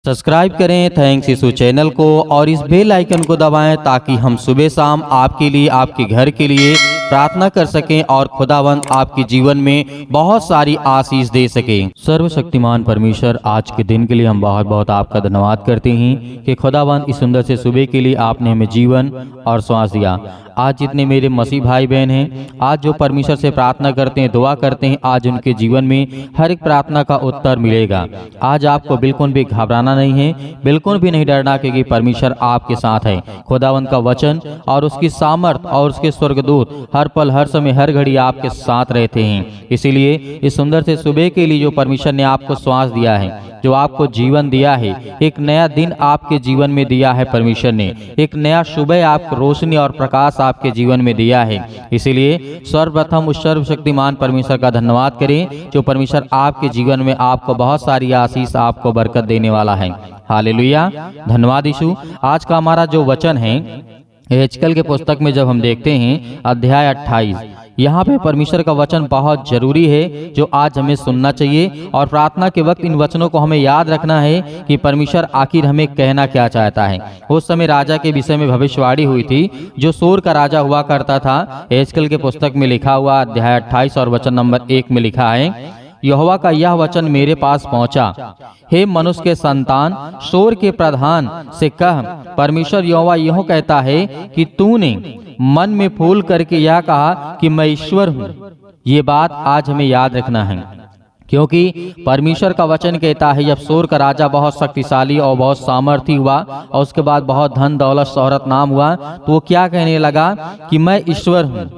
Subscribe करें thanks यीशु channel को और इस बेल आइकन को दबाएं ताकि हम सुबह शाम आपके लिए आपके घर के लिए प्रार्थना कर सकें और खुदावंद आपके जीवन में बहुत सारी आशीष दे सके। सर्वशक्तिमान परमेश्वर, आज के दिन के लिए हम बहुत बहुत आपका धन्यवाद करते हैं कि खुदावंद इस सुंदर से सुबह के लिए आपने हमें जीवन और श्वास दिया। आज जितने मेरे मसीह भाई बहन हैं, आज जो परमेश्वर से प्रार्थना करते हैं, दुआ करते हैं, आज उनके जीवन में हर एक प्रार्थना का उत्तर मिलेगा। आज आपको बिल्कुल भी घबराना नहीं है, बिल्कुल भी नहीं डरना, क्योंकि परमेश्वर आपके साथ है। खुदावंद का वचन और उसकी सामर्थ और उसके स्वर्गदूत हर पल हर समय हर घड़ी आपके साथ रहते हैं। इसीलिए इस सुंदर से सुबह के लिए जो परमेश्वर ने आपको श्वास दिया है, जो आपको जीवन दिया है, एक नया दिन आपके जीवन में दिया है परमेश्वर ने, एक नया सुबह आपको रोशनी और प्रकाश आपके जीवन में दिया है। इसीलिए सर्वप्रथम उस सर्वशक्तिमान परमेश्वर का धन्यवाद करें जो परमेश्वर आपके जीवन में आपको बहुत सारी आशीष, आपको बरकत देने वाला है। हालेलुया, धन्यवाद यीशु। आज का हमारा जो वचन है एचकल के पुस्तक में जब हम देखते हैं अध्याय 28, यहाँ पे परमेश्वर का वचन बहुत जरूरी है जो आज हमें सुनना चाहिए और प्रार्थना के वक्त इन वचनों को हमें याद रखना है कि परमेश्वर आखिर हमें कहना क्या चाहता है। उस समय राजा के विषय में भविष्यवाणी हुई थी जो सोर का राजा हुआ करता था। एचकल के पुस्तक में लिखा हुआ अध्याय 28 और वचन नंबर 1 में लिखा है, यहोवा का यह वचन मेरे पास पहुंचा, हे मनुष्य के संतान, सोर के प्रधान से कह, परमेश्वर यहोवा यूं कहता है कि तूने मन में फूल करके यह कहा कि मैं ईश्वर हूँ। ये बात आज हमें याद रखना है, क्योंकि परमेश्वर का वचन कहता है जब सोर का राजा बहुत शक्तिशाली और बहुत सामर्थी हुआ और उसके बाद बहुत धन दौलत शोहरत नाम हुआ, तो वो क्या कहने लगा कि मैं ईश्वर हूँ।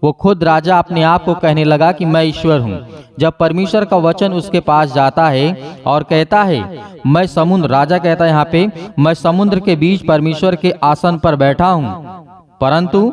वो खुद राजा अपने आप को कहने लगा कि मैं ईश्वर हूँ। जब परमेश्वर का वचन उसके पास जाता है और कहता है मैं समुद्र, राजा कहता है यहाँ पे, मैं समुद्र के बीच परमेश्वर के आसन पर बैठा हूँ, परंतु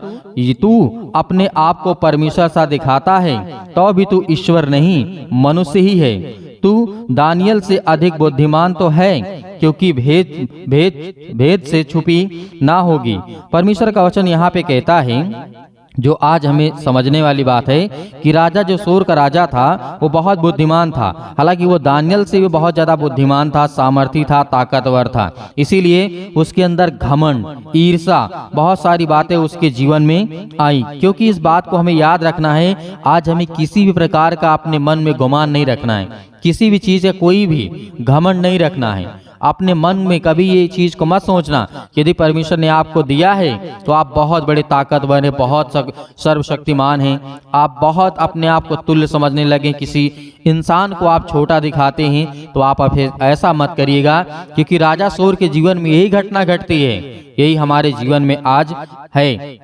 तू अपने आप को परमेश्वर सा दिखाता है, तो भी तू ईश्वर नहीं मनुष्य ही है। तू दानियल से अधिक बुद्धिमान तो है, क्योंकि भेद से छुपी ना होगी। परमेश्वर का वचन यहाँ पे कहता है जो आज हमें समझने वाली बात है कि राजा जो सोर का राजा था वो बहुत बुद्धिमान था। हालांकि वो दानियल से भी बहुत ज्यादा बुद्धिमान था, सामर्थी था, ताकतवर था। इसीलिए उसके अंदर घमंड, ईर्ष्या, बहुत सारी बातें उसके जीवन में आई। क्योंकि इस बात को हमें याद रखना है, आज हमें किसी भी प्रकार का अपने मन में गुमान नहीं रखना है, किसी भी चीज का कोई भी घमंड नहीं रखना है। अपने मन में कभी ये चीज को मत सोचना यदि परमेश्वर ने आपको दिया है तो आप बहुत बड़े ताकतवर हैं, बहुत सर्वशक्तिमान हैं, आप बहुत अपने आप को तुल्य समझने लगे, किसी इंसान को आप छोटा दिखाते हैं, तो आप ऐसा मत करिएगा, क्योंकि राजा सोर के जीवन में यही घटना घटती है। यही हमारे जीवन में आज है।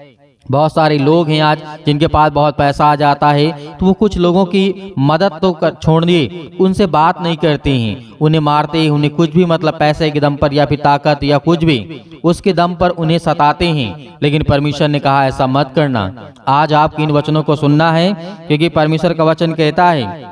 बहुत सारे लोग हैं आज जिनके पास बहुत पैसा आ जाता है तो वो कुछ लोगों की मदद तो छोड़िए, उनसे बात नहीं करते हैं, उन्हें मारते हैं, उन्हें कुछ भी मतलब पैसे के दम पर या फिर ताकत या कुछ भी उसके दम पर उन्हें सताते हैं। लेकिन परमेश्वर ने कहा ऐसा मत करना। आज आपको इन वचनों को सुनना है, क्योंकि परमेश्वर का वचन कहता है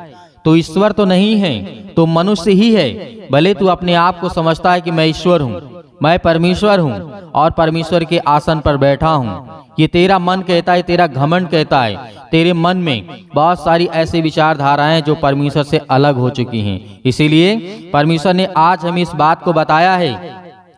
तो ईश्वर तो नहीं है, तो मनुष्य ही है। भले तू अपने आप को समझता है कि मैं ईश्वर हूँ, मैं परमेश्वर हूँ और परमेश्वर के आसन पर बैठा हूँ, ये तेरा मन कहता है, तेरा घमंड कहता है। तेरे मन में बहुत सारी ऐसी विचारधाराएं जो परमेश्वर से अलग हो चुकी हैं। इसीलिए परमेश्वर ने आज हमें इस बात को बताया है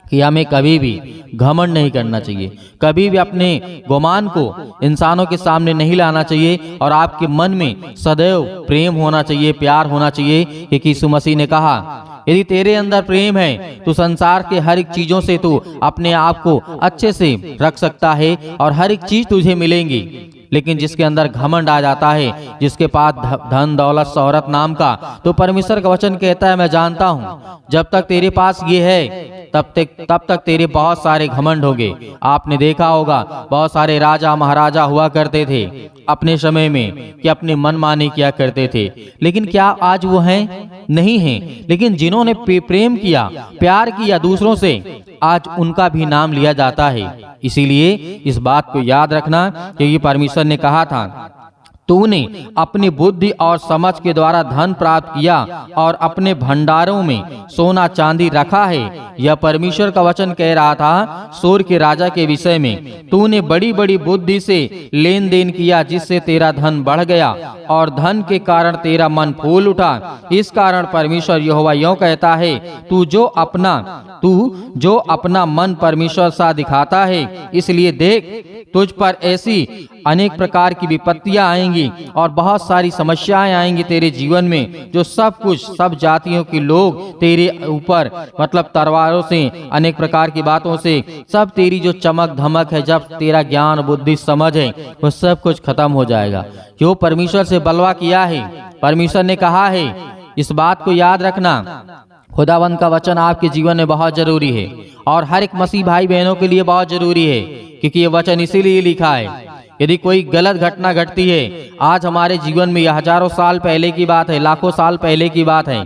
कि हमें कभी भी घमंड नहीं करना चाहिए, कभी भी अपने गुमान को इंसानों के सामने नहीं लाना चाहिए, और आपके मन में सदैव प्रेम होना चाहिए, प्यार होना चाहिए। क्योंकि यीशु मसीह ने कहा यदि तेरे अंदर प्रेम है तो संसार के हर एक चीजों से तू अपने आप को अच्छे से रख सकता है और हर एक चीज तुझे मिलेंगी। लेकिन जिसके अंदर घमंड आ जाता है, जिसके पास धन दौलत शोहरत नाम का, तो परमेश्वर का वचन कहता है मैं जानता हूँ जब तक तेरे पास ये है तब तक तेरे बहुत सारे घमंड होंगे। आपने देखा होगा बहुत सारे राजा महाराजा हुआ करते थे अपने समय में कि अपने मनमानी किया करते थे, लेकिन क्या आज वो हैं? नहीं हैं। लेकिन जिन्होंने प्रेम किया, प्यार किया दूसरों से, आज उनका भी नाम लिया जाता है। इसीलिए इस बात को याद रखना, क्योंकि परमेश्वर ने कहा था तूने अपनी बुद्धि और समझ के द्वारा धन प्राप्त किया और अपने भंडारों में सोना चांदी रखा है। यह परमेश्वर का वचन कह रहा था सोर के राजा के विषय में। तूने बड़ी बड़ी बुद्धि से लेन देन किया, जिससे तेरा धन बढ़ गया और धन के कारण तेरा मन फूल उठा। इस कारण परमेश्वर यहोवा यूं कहता है, तू जो अपना मन परमेश्वर सा दिखाता है, इसलिए देख तुझ पर ऐसी अनेक प्रकार की विपत्तियां आएंगी और बहुत सारी समस्याएं आएंगी तेरे जीवन में, जो सब जातियों के लोग तेरे ऊपर मतलब तलवारों से, अनेक प्रकार की बातों से, सब तेरी जो चमक धमक है, जब तेरा ज्ञान बुद्धि समझ है, वो सब कुछ खत्म हो जाएगा। जो परमेश्वर से बलवा किया है, परमेश्वर ने कहा है, इस बात को याद रखना, खुदावंद का वचन आपके जीवन में बहुत जरूरी है और हर एक मसीह भाई बहनों के लिए बहुत जरूरी है, क्योंकि ये वचन इसीलिए लिखा है। यदि कोई गलत घटना घटती है आज हमारे जीवन में, यह हजारों साल पहले की बात है, लाखों साल पहले की बात है,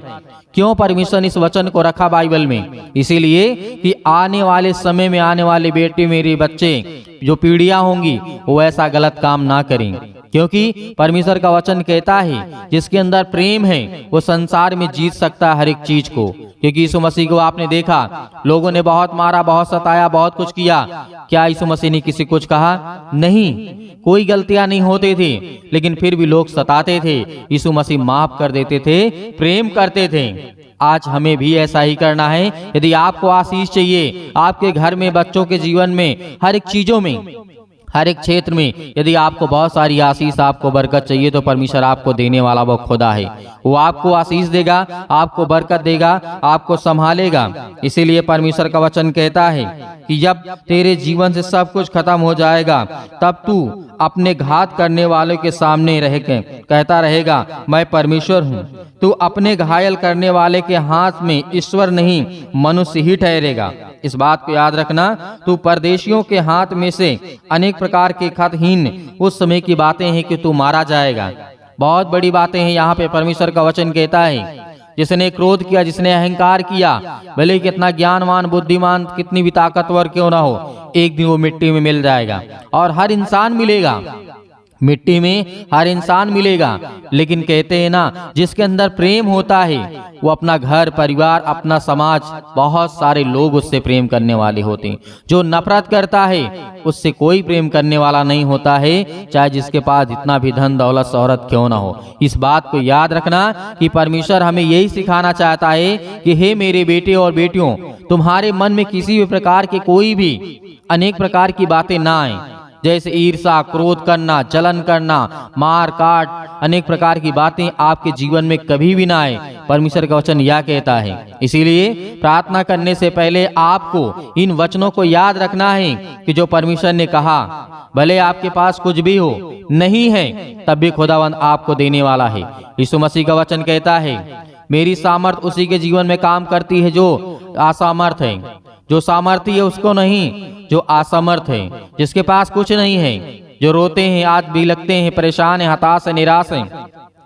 क्यों परमेश्वर ने इस वचन को रखा बाइबल में? इसीलिए कि आने वाले समय में आने वाले बेटे मेरे बच्चे जो पीढ़ियां होंगी वो ऐसा गलत काम ना करें, क्योंकि परमेश्वर का वचन कहता है जिसके अंदर प्रेम है वो संसार में जीत सकता है हर एक चीज को। क्योंकि यीशु मसीह को आपने देखा, लोगों ने बहुत मारा, बहुत सताया, बहुत कुछ किया, क्या यीशु मसीह ने किसी कुछ कहा? नहीं, कोई गलतियां नहीं होते थे, लेकिन फिर भी लोग सताते थे, यीशु मसीह माफ कर देते थे, प्रेम करते थे। आज हमें भी ऐसा ही करना है। यदि आपको आशीष चाहिए आपके घर में, बच्चों के जीवन में, हर एक चीजों में, हर एक क्षेत्र में, यदि आपको बहुत सारी आशीष, आपको बरकत चाहिए, तो परमेश्वर आपको देने वाला वो खुदा है। वो आपको आशीष देगा, आपको बरकत देगा, आपको संभालेगा। इसीलिए परमेश्वर का वचन कहता है कि जब तेरे जीवन से सब कुछ खत्म हो जाएगा, तब तू अपने घात करने वालों के सामने रह के कहता रहेगा, मैं परमेश्वर हूँ। तू अपने घायल करने वाले के हाथ में ईश्वर नहीं मनुष्य ही ठहरेगा। इस बात को याद रखना, तू परदेशियों के हाथ में से अनेक प्रकार के खतहीन उस समय की बातें हैं कि तू मारा जाएगा। बहुत बड़ी बातें हैं यहाँ पे परमेश्वर का वचन कहता है। जिसने क्रोध किया, जिसने अहंकार किया, भले कितना ज्ञानवान, बुद्धिमान, कितनी भी ताकतवर क्यों ना हो, एक दिन वो मिट्टी में मिल जाएगा। और हर इंसान मिलेगा, मिट्टी में हर इंसान मिलेगा। लेकिन कहते हैं ना, जिसके अंदर प्रेम होता है वो अपना घर परिवार, अपना समाज, बहुत सारे लोग उससे प्रेम करने वाले होते हैं। जो नफरत करता है उससे कोई प्रेम करने वाला नहीं होता है, चाहे जिसके पास जितना भी धन दौलत शोहरत क्यों ना हो। इस बात को याद रखना कि परमेश्वर हमें यही सिखाना चाहता है कि हे मेरे बेटे और बेटियों, तुम्हारे मन में किसी भी प्रकार के कोई भी अनेक प्रकार की बातें ना आए, जैसे ईर्ष्या, क्रोध करना, जलन करना, मार काट, अनेक प्रकार की बातें आपके जीवन में कभी भी ना आए। परमेश्वर का वचन यह कहता है। इसीलिए प्रार्थना करने से पहले आपको इन वचनों को याद रखना है कि जो परमेश्वर ने कहा, भले आपके पास कुछ भी हो, नहीं है, तब भी खुदावंद आपको देने वाला है। यीशु मसीह का वचन कहता है, मेरी सामर्थ उसी के जीवन में काम करती है जो असमर्थ है। जो सामर्थ्य है उसको नहीं, जो असमर्थ है, जिसके पास कुछ नहीं है, जो रोते हैं, आज भी लगते हैं, परेशान हैं, हताश हैं, निराश हैं,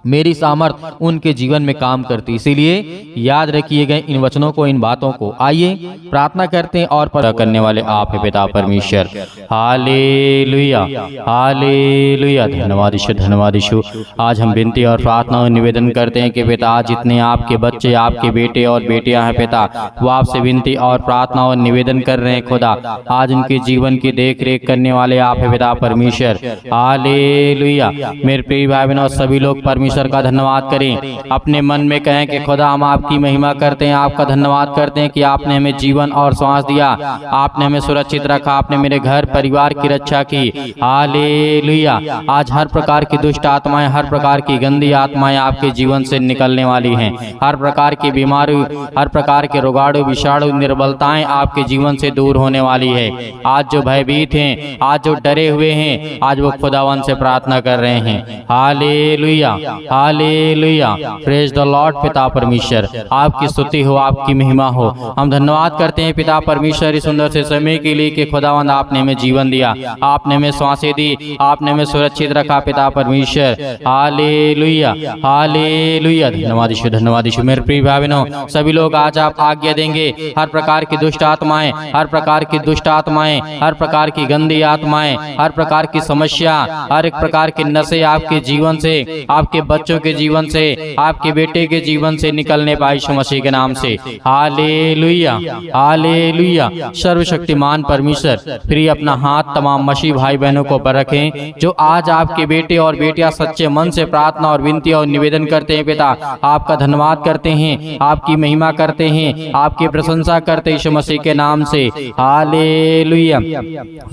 मेरी सामर्थ उनके जीवन में काम करती। इसीलिए याद रखिए गए इन वचनों को, इन बातों को। आइए प्रार्थना करते हैं और पूरा करने वाले आप है पिता परमेश्वर। हालेलुया, हालेलुया, धन्यवाद ईश्वर, धन्यवाद ईश्वर। आज हम विनती और प्रार्थना और निवेदन करते हैं कि पिता, जितने आपके बच्चे, आपके बेटे और बेटियां हैं पिता, वो आपसे विनती और प्रार्थना और निवेदन कर रहे हैं खुदा। आज उनके जीवन की देख रेख करने वाले आप है पिता परमेश्वर। हालेलुया। मेरे प्रिय भाई बहनों, सभी लोग परमेश्वर का धन्यवाद करें, अपने मन में कहें कि खुदा हम आपकी महिमा करते हैं, आपका धन्यवाद करते हैं कि आपने हमें जीवन और सांस दिया, आपने हमें सुरक्षित रखा, आपने मेरे घर परिवार की रक्षा की। हालेलुया। आज हर प्रकार की दुष्ट आत्माएं, हर प्रकार की गंदी आत्माएं आपके जीवन से निकलने वाली हैं। हर प्रकार की बीमारी, हर प्रकार के रोगाणु, विषाणु, निर्बलताएं आपके जीवन से दूर होने वाली है। आज जो भयभीत हैं, आज जो डरे हुए हैं, आज वो खुदावन से प्रार्थना कर रहे हैं। Hallelujah. Hallelujah. Praise the Lord. पिता परमेश्वर आपकी स्तुति हो, आपकी महिमा हो। हम धन्यवाद करते हैं पिता परमेश्वर इस सुंदर से समय के लिए कि खुदावंद आपने हमें जीवन दिया, आपने हमें सांसें दी, आपने हमें सुरक्षित रखा पिता परमेश्वर। Hallelujah hallelujah. धन्यवाद यीशु, धन्यवाद यीशु। मेरे प्रिय भाई बहनों, सभी लोग आज आप आज्ञा देंगे हर प्रकार की दुष्ट आत्माएं, हर प्रकार की दुष्ट आत्माएं, हर प्रकार की गंदी आत्माएं, हर प्रकार की समस्या, हर एक प्रकार के नशे आपके जीवन से, आपके बच्चों के जीवन से, आपके बेटे के जीवन से निकलने पाए यीशु मसीह के नाम से। Hallelujah hallelujah. सर्वशक्तिमान परमेश्वर फिर अपना हाथ तमाम मसीह भाई बहनों को पर रखें जो आज आपके बेटे और बेटियां सच्चे मन से प्रार्थना और विनती और निवेदन करते हैं। पिता आपका धन्यवाद करते हैं, आपकी महिमा करते हैं, आपकी प्रशंसा करते हैं यीशु मसीह के नाम से। Hallelujah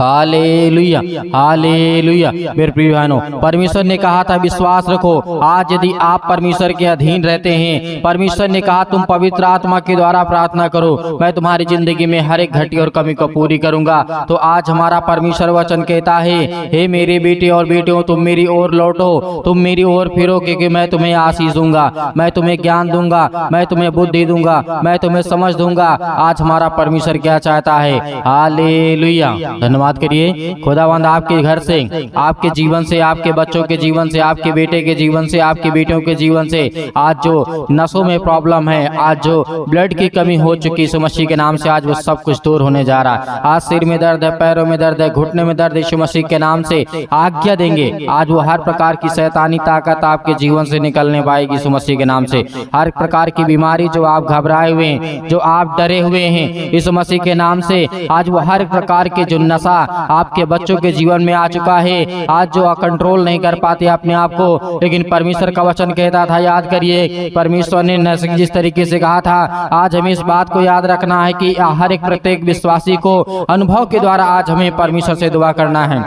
hallelujah hallelujah. मेरे प्रिय बहनों, परमेश्वर ने कहा था विश्वास रखो। आज यदि आप परमेश्वर के अधीन रहते हैं, परमेश्वर ने कहा तुम पवित्र आत्मा के द्वारा प्रार्थना करो, मैं तुम्हारी जिंदगी में हर एक घटी और कमी को पूरी करूंगा। तो आज हमारा परमेश्वर वचन कहता है, हे मेरे बेटे और बेटियों, तुम मेरी ओर लौटो, तुम मेरी ओर फिरो, क्योंकि मैं तुम्हें आशीष दूंगा, मैं तुम्हें ज्ञान दूंगा, मैं तुम्हें बुद्धि दूंगा, मैं तुम्हें समझ दूंगा। आज हमारा परमेश्वर क्या चाहता है। हालेलुया। धन्यवाद करिए खुदावंद आपके घर से, आपके जीवन से, आपके बच्चों के जीवन से, आपके बेटे के जीवन से, आपकी बेटियों के जीवन से आज जो नसों में प्रॉब्लम है, आज जो ब्लड की कमी हो चुकी यीशु मसीह के नाम से, आज वो सब कुछ दूर होने जा रहा है। आज सिर में दर्द है, पैरों में दर्द है, घुटने में दर्द, यीशु मसीह के नाम से आज्ञा देंगे आज वो हर प्रकार की शैतानी ताकत आपके जीवन से निकलने पाएगी यीशु मसीह के नाम से। हर प्रकार की बीमारी जो आप घबराए हुए हैं, जो आप डरे हुए हैं, यीशु मसीह के नाम से आज वो हर प्रकार के जो नशा आपके बच्चों के जीवन में आ चुका है, आज जो कंट्रोल नहीं कर पाते अपने आप को, लेकिन परमेश्वर का वचन कहता था, याद करिए परमेश्वर ने जिस तरीके से कहा था, आज हमें इस बात को याद रखना है कि हर एक प्रत्येक विश्वासी को अनुभव के द्वारा आज हमें परमेश्वर से दुआ करना है।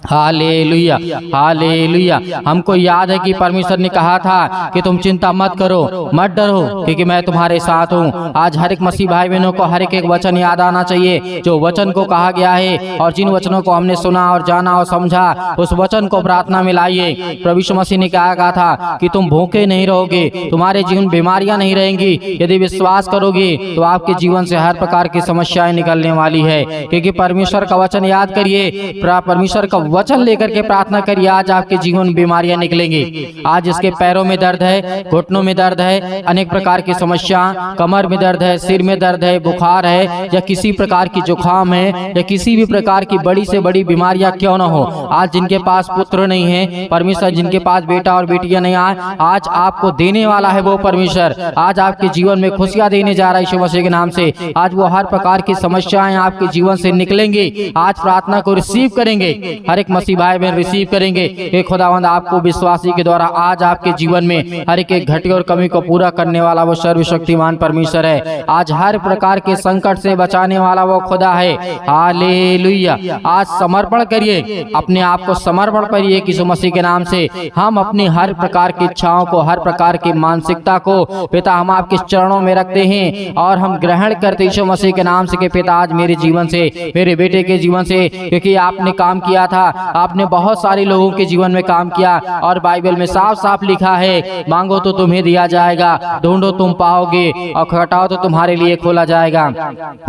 Hallelujah hallelujah. हमको याद है कि परमेश्वर ने कहा था कि तुम चिंता मत करो, मत डरो, क्योंकि मैं तुम्हारे साथ हूँ। आज हर एक मसीह भाई बहनों को हर एक वचन याद आना चाहिए जो वचन को कहा गया है, और जिन वचनों को हमने सुना और जाना और समझा, उस वचन को प्रार्थना में लाइए। प्रभु यीशु मसीह ने कहा था कि तुम भूखे नहीं रहोगे, तुम्हारे जीवन बीमारियां नहीं रहेंगी। यदि विश्वास करोगे तो आपके जीवन से हर प्रकार की समस्याएं निकलने वाली है, क्योंकि परमेश्वर का वचन याद करिए, परमेश्वर का वचन लेकर के प्रार्थना करिए, आज आपके जीवन में बीमारियां निकलेंगी। आज इसके पैरों में दर्द है, घुटनों में दर्द है, अनेक प्रकार की समस्या, कमर में दर्द है, सिर में दर्द है, बुखार है, या किसी प्रकार की जुकाम है, या किसी भी प्रकार की बड़ी से बड़ी बीमारियां क्यों न हो, आज जिनके पास पुत्र नहीं है, परमेश्वर जिनके पास बेटा और बेटियां नहीं आए, आज आपको देने वाला है वो परमेश्वर। आज आपके जीवन में खुशियां देने जा रहा है यीशु मसीह के नाम से। आज वो हर प्रकार की समस्याएं आपके जीवन से निकलेंगी। आज प्रार्थना को रिसीव करेंगे, हर एक मसीह भाई बहन रिसीव करेंगे कि खुदावंद आपको विश्वासी के द्वारा आज आपके जीवन में हर एक घटी और कमी को पूरा करने वाला वो सर्वशक्तिमान परमेश्वर है। आज हर प्रकार के संकट से बचाने वाला वो खुदा है। हालेलुया। आज समर्पण करिए, अपने आप को समर्पण करिए यीशु मसीह के नाम से। हम अपनी हर प्रकार की इच्छाओं को, हर प्रकार की मानसिकता को पिता हम आपके चरणों में रखते हैं और हम ग्रहण करते यीशु मसीह के नाम से कि पिता आज मेरे जीवन से, मेरे बेटे के जीवन से, क्योंकि आपने काम किया था, आपने बहुत सारे लोगों के जीवन में काम किया, और बाइबल में साफ साफ लिखा है, मांगो तो तुम्हें दिया जाएगा, ढूंढो तुम पाओगे, और खटखटाओ तो तुम्हारे लिए खोला जाएगा।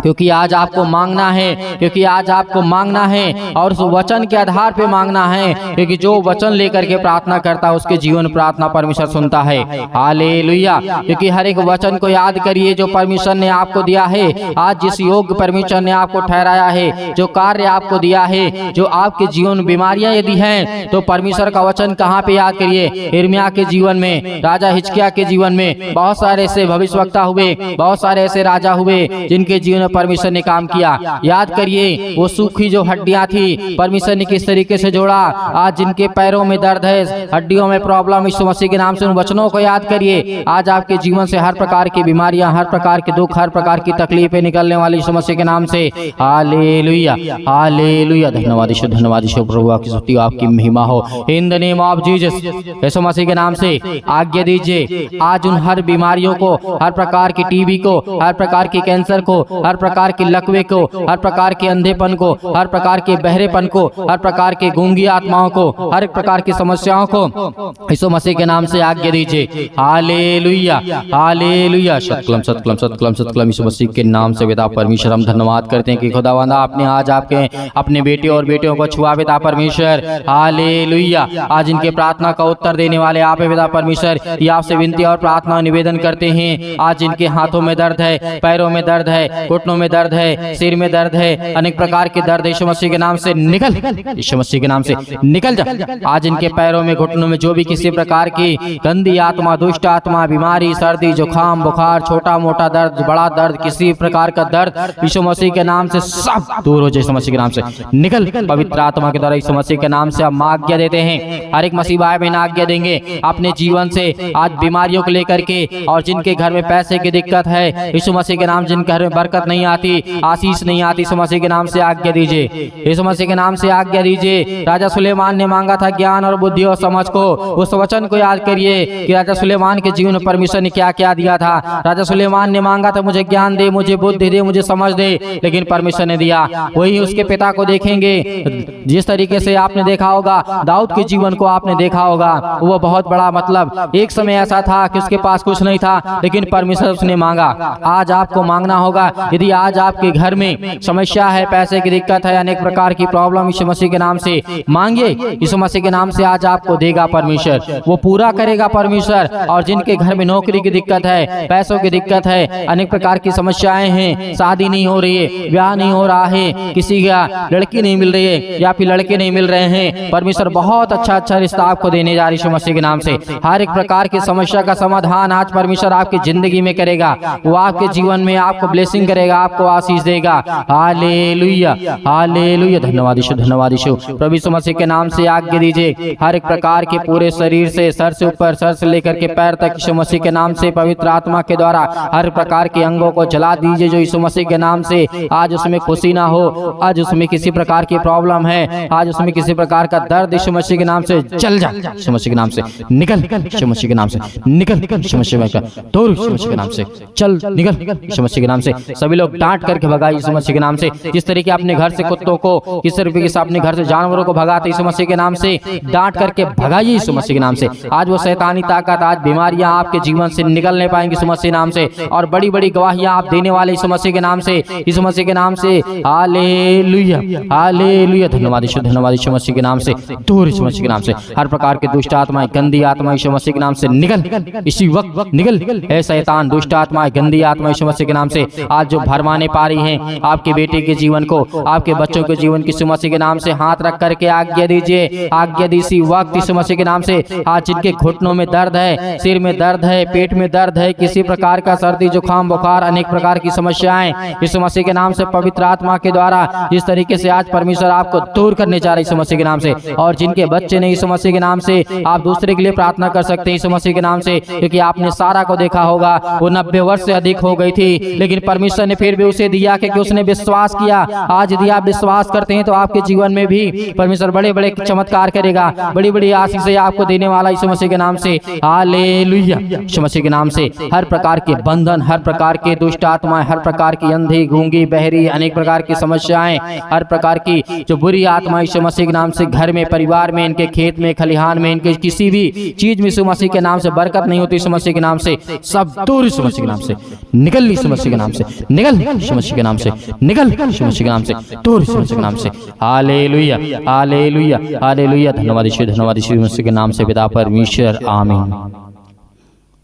क्योंकि आज आपको मांगना है, क्योंकि आज आपको मांगना है, और उस वचन के आधार पे मांगना है, क्योंकि जो वचन लेकर के प्रार्थना करता है उसके जीवन प्रार्थना परमेश्वर सुनता है। हालेलुया। क्योंकि हर एक वचन को याद करिए जो परमेश्वर ने आपको दिया है। आज जिस योग परमेश्वर ने आपको ठहराया है, जो कार्य आपको दिया है, जो आपके जीवन में बीमारियां यदि हैं, तो परमेश्वर का वचन कहाँ पे याद करिए। यिर्मयाह के जीवन में, राजा हिजकिय्याह के जीवन में बहुत सारे ऐसे भविष्यवक्ता हुए, बहुत सारे ऐसे राजा हुए जिनके जीवन में परमेश्वर ने काम किया। याद करिए वो सूखी जो हड्डियां थी, परमेश्वर ने किस तरीके से जोड़ा। आज जिनके पैरों में दर्द है, हड्डियों में प्रॉब्लम, यीशु मसीह के नाम से उन वचनों को याद करिए। आज आपके जीवन से हर प्रकार की बीमारियां, हर प्रकार के दुख, हर प्रकार की तकलीफें निकलने वाली यीशु मसीह के नाम से। Hallelujah hallelujah. धन्यवाद यीशु, धन्यवाद यीशु। यीशु प्रभु आपकी स्तुति आपकी महिमा हो in the name of Jesus. यीशु मसीह के नाम से आज्ञा दीजिए आज उन हर बीमारियों को, हर प्रकार की टीबी को, हर प्रकार की कैंसर को, हर प्रकार के लकवे को, हर प्रकार के अंधेपन को, हर प्रकार के बहरेपन को, हर प्रकार के गूंगी आत्माओं को, हर एक प्रकार की समस्याओं को यीशु मसीह के नाम से आज्ञा दीजिए। Hallelujah hallelujah, सतकलम सतकलम सतकलम सतकलम। यीशु मसीह के नाम से पिता परमेश्वर हम धन्यवाद करते हैं कि खुदावंद आपने आज आपके अपने बेटे और बेटियों को छुआ पिता परमेश्वर। हालेलुया, आज इनके प्रार्थना का उत्तर देने वाले आप पिता परमेश्वर। ये आपसे विनती और प्रार्थना निवेदन करते हैं। आज इनके हाथों में दर्द है, पैरों में दर्द है, घुटनों में दर्द है, सिर में दर्द है, अनेक प्रकार के दर्द यीशु मसीह के नाम से निकल, यीशु मसीह के नाम से निकल जा। आज इनके पैरों में, घुटनों में जो भी किसी प्रकार की गंदी आत्मा, दुष्ट आत्मा, बीमारी, सर्दी, जुकाम, बुखार, छोटा मोटा दर्द, बड़ा दर्द, किसी प्रकार का दर्द यीशु मसीह के नाम से सब दूर हो जाए। यीशु मसीह के नाम से निकल। पवित्र आत्मा के द्वारा यीशु मसीह के नाम से हम आज्ञा देते हैं। हर एक मसीह भाई बहन आज्ञा देंगे अपने जीवन से आज बीमारियों को लेकर के, और जिनके घर में पैसे की दिक्कत है यीशु मसीह के नाम, जिनके घर में बरकत नहीं आती, आशीष नहीं आती, यीशु मसीह के नाम से आज्ञा दीजिए। यीशु मसीह के नाम से आज्ञा दीजिए। राजा सुलेमान ने मांगा था ज्ञान और बुद्धि और समझ को। उस वचन को याद करिए कि राजा सुलेमान के जीवन में परमेश्वर ने क्या क्या दिया था। राजा सुलेमान ने मांगा था मुझे ज्ञान दे, मुझे बुद्धि दे, मुझे समझ दे, लेकिन परमेश्वर ने दिया। वही उसके पिता को देखेंगे, जिस तरीके से आपने देखा होगा दाऊद के जीवन को आपने देखा होगा, वो बहुत बड़ा मतलब एक समय ऐसा था कि उसके पास कुछ नहीं था, लेकिन परमेश्वर उसने मांगा। आज आपको मांगना होगा। यदि आज आपके घर में समस्या है, पैसे की दिक्कत है, अनेक प्रकार की प्रॉब्लम, यीशु मसीह के नाम से मांगिए। यीशु मसीह के नाम से आज आपको देगा परमेश्वर, वो पूरा करेगा परमेश्वर। और जिनके घर में नौकरी की दिक्कत है, पैसों की दिक्कत है, अनेक प्रकार की समस्याएं हैं, शादी नहीं हो रही है, ब्याह नहीं हो रहा है, किसी का लड़की नहीं मिल रही है या फिर लड़के नहीं मिल रहे हैं, परमेश्वर बहुत अच्छा रिश्ता आपको देने जा रही है यीशु मसीह के नाम से। हर एक प्रकार की समस्या का समाधान आज परमेश्वर आपकी जिंदगी में करेगा। वो आपके जीवन में आपको ब्लेसिंग करेगा, आपको आशीष देगा। हालेलुया हालेलुया, धन्यवाद यीशु, धन्यवाद यीशु। प्रभु यीशु मसीह के नाम से आज्ञा दीजिए हर एक प्रकार के पूरे शरीर से, सर से ऊपर, सर से लेकर के पैर तक यीशु मसीह के नाम से पवित्र आत्मा के द्वारा हर प्रकार के अंगों को जला दीजिए जो यीशु मसीह के नाम से आज उसमें खुशी ना हो, आज उसमें किसी प्रकार की प्रॉब्लम है, आज उसमें किसी प्रकार का दर्द यीशु मसीह के नाम से चल जा, यीशु मसीह के नाम से निकल, यीशु मसीह के नाम से निकल, यीशु मसीह का दूर, यीशु मसीह के नाम से चल निकल, यीशु मसीह के नाम से। सभी लोग डांट करके भगाए यीशु मसीह के नाम से। जिस तरीके अपने घर से कुत्तों को, किस तरीके से अपने घर से जानवरों को भगाते यीशु मसीह के नाम से डांट करके भगाइए यीशु मसीह के नाम से। आज वो शैतानी ताकत, आज बीमारियां आपके जीवन से निकल नहीं पाएंगी यीशु मसीह के नाम से, और बड़ी बड़ी गवाहियां आप देने वाले यीशु मसीह के नाम से, यीशु मसीह के नाम से। हालेलुया हालेलुया, धन्यवाद यीशु, धन्यवाद यीशु मसीह के नाम से। दूर यीशु मसीह के नाम से हर प्रकार के दुष्ट आत्माएं, गंदी आत्मा यीशु मसीह के नाम से निकल, इसी वक्त निकल। ऐ शैतान, दुष्ट आत्माएं, गंदी आत्मा यीशु मसीह के नाम से आज जो भरमाने पा रही हैं आपके बेटे के जीवन को, आपके बच्चों के जीवन की यीशु मसीह के नाम से हाथ रख करके आज्ञा दीजिए, आज्ञा दी इसी वक्त यीशु मसीह के नाम से। आज जिनके घुटनों में दर्द है, सिर में दर्द है, पेट में दर्द है, किसी प्रकार का सर्दी, जुकाम, बुखार, अनेक प्रकार की समस्याएं यीशु मसीह के नाम से पवित्र आत्मा के द्वारा जिस तरीके से आज परमेश्वर आपको दूर करने जा रहे यीशु मसीह के नाम से। और जिनके बच्चे नहीं यीशु मसीह के नाम से, आप दूसरे के लिए प्रार्थना कर सकते हैं यीशु मसीह के नाम से, क्योंकि आपने सारा को देखा होगा, वो 90 वर्ष से अधिक हो गई थी, लेकिन परमेश्वर ने फिर भी उसे दिया क्योंकि उसने विश्वास किया। आज यदि आप विश्वास करते हैं तो आपके जीवन में भी परमेश्वर बड़े बड़े चमत्कार करेगा, बड़ी बड़ी आशीषें आपको देने वाला यीशु मसीह के नाम से। हालेलुया, यीशु मसीह के नाम से हर प्रकार के बंधन, हर प्रकार के दुष्ट आत्माएं, हर प्रकार की अंधी, गूंगी, बहरी, अनेक प्रकार की समस्याएं, हर प्रकार की जो बुरी आत्मा यीशु मसीह के नाम से घर में, परिवार में, इनके खेत में, खलिहान में, इनके किसी भी चीज में यीशु मसीह के नाम से बरकत नहीं होती यीशु मसीह के नाम से, सब दूर यीशु मसीह के नाम से निकल, यीशु मसीह के नाम से निकल, यीशु मसीह के नाम से निकल, यीशु मसीह के नाम से दूर, यीशु मसीह के नाम से। हालेलुया हालेलुया हालेलुया, धन्यवाद यीशु, धन्यवाद यीशु मसीह के नाम से पिता परमेश्वर, आमीन।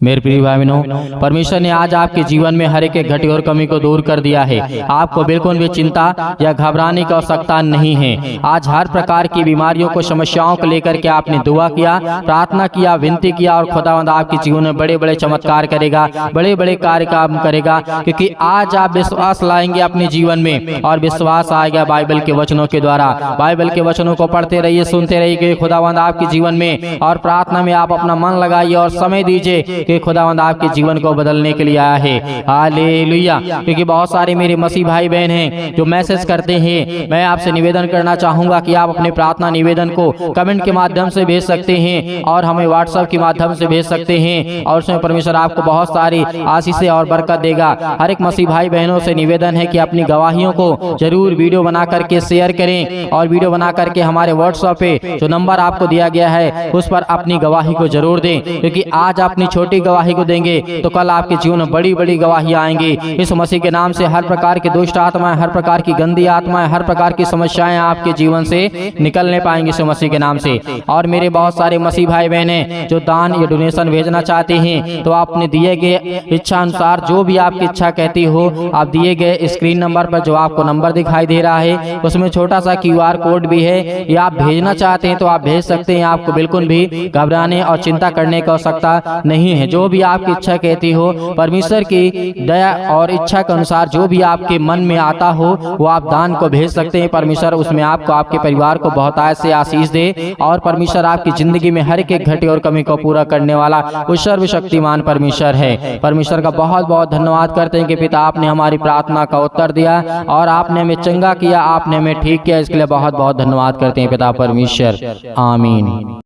मेरे प्रिय भाई बहनों, परमेश्वर ने आज आपके जीवन में हर एक घटी और कमी को दूर कर दिया है। आपको बिल्कुल भी चिंता या घबराने की आवश्यकता नहीं है। आज हर प्रकार की बीमारियों को, समस्याओं को लेकर के आपने दुआ किया, प्रार्थना किया, विनती किया, और खुदावंद आपके जीवन में बड़े बड़े चमत्कार करेगा, बड़े बड़े कार्य काम करेगा, क्योंकि आज आप विश्वास लाएंगे अपने जीवन में, और विश्वास आएगा बाइबल के वचनों के द्वारा। बाइबल के वचनों को पढ़ते रहिए, सुनते रहिए, खुदावंद आपके जीवन में और प्रार्थना में आप अपना मन लगाइए और समय दीजिए कि कि खुदावंद आपके जीवन को बदलने के लिए आया है। हालेलुया। क्योंकि बहुत सारे मेरे मसीह भाई बहन हैं जो मैसेज करते हैं। मैं आपसे निवेदन करना चाहूंगा कि आप अपने प्रार्थना निवेदन को कमेंट के माध्यम से भेज सकते हैं और हमें व्हाट्सएप के माध्यम से भेज सकते हैं, और उसमें परमेश्वर आपको बहुत सारी आशीषें और बरकत देगा। हर एक मसीह भाई बहनों से निवेदन है कि अपनी गवाहियों को जरूर वीडियो बना करके शेयर करें, और वीडियो बना करके हमारे व्हाट्सएप पे जो नंबर आपको दिया गया है उस पर अपनी गवाही को जरूर दें। क्योंकि आज अपनी छोटी गवाही को देंगे तो कल आपके जीवन में बड़ी बड़ी गवाहियां आएंगी। इस मसीह के नाम से हर प्रकार की दुष्ट आत्माएं, हर प्रकार की गंदी आत्माएं, हर प्रकार की समस्याएं आपके जीवन से निकलने पाएंगे इस मसीह के नाम से। और मेरे बहुत सारे मसीह भाई बहन हैं जो दान या डोनेशन भेजना चाहते हैं, तो आप अपने दिए गए इच्छा अनुसार जो भी आपकी इच्छा कहती हो, आप दिए गए स्क्रीन नंबर पर जो आपको नंबर दिखाई दे रहा है उसमें छोटा सा QR कोड भी है, या आप भेजना चाहते हैं तो आप भेज सकते हैं। आपको बिल्कुल भी घबराने और चिंता करने की आवश्यकता नहीं है। जो भी आपकी इच्छा कहती हो, परमेश्वर की दया और इच्छा के अनुसार जो भी आपके मन में आता हो वो आप दान को भेज सकते हैं। परमेश्वर उसमें आपको, आपके परिवार को बहुत से आशीष दे, और परमेश्वर आपकी जिंदगी में हर एक घटे और कमी को पूरा करने वाला उस सर्वशक्तिमान परमेश्वर है। परमेश्वर का बहुत बहुत धन्यवाद करते हैं कि पिता आपने हमारी प्रार्थना का उत्तर दिया और आपने हमें चंगा किया, आपने हमें ठीक किया। इसके लिए बहुत बहुत धन्यवाद करते हैं पिता परमेश्वर। आमीन।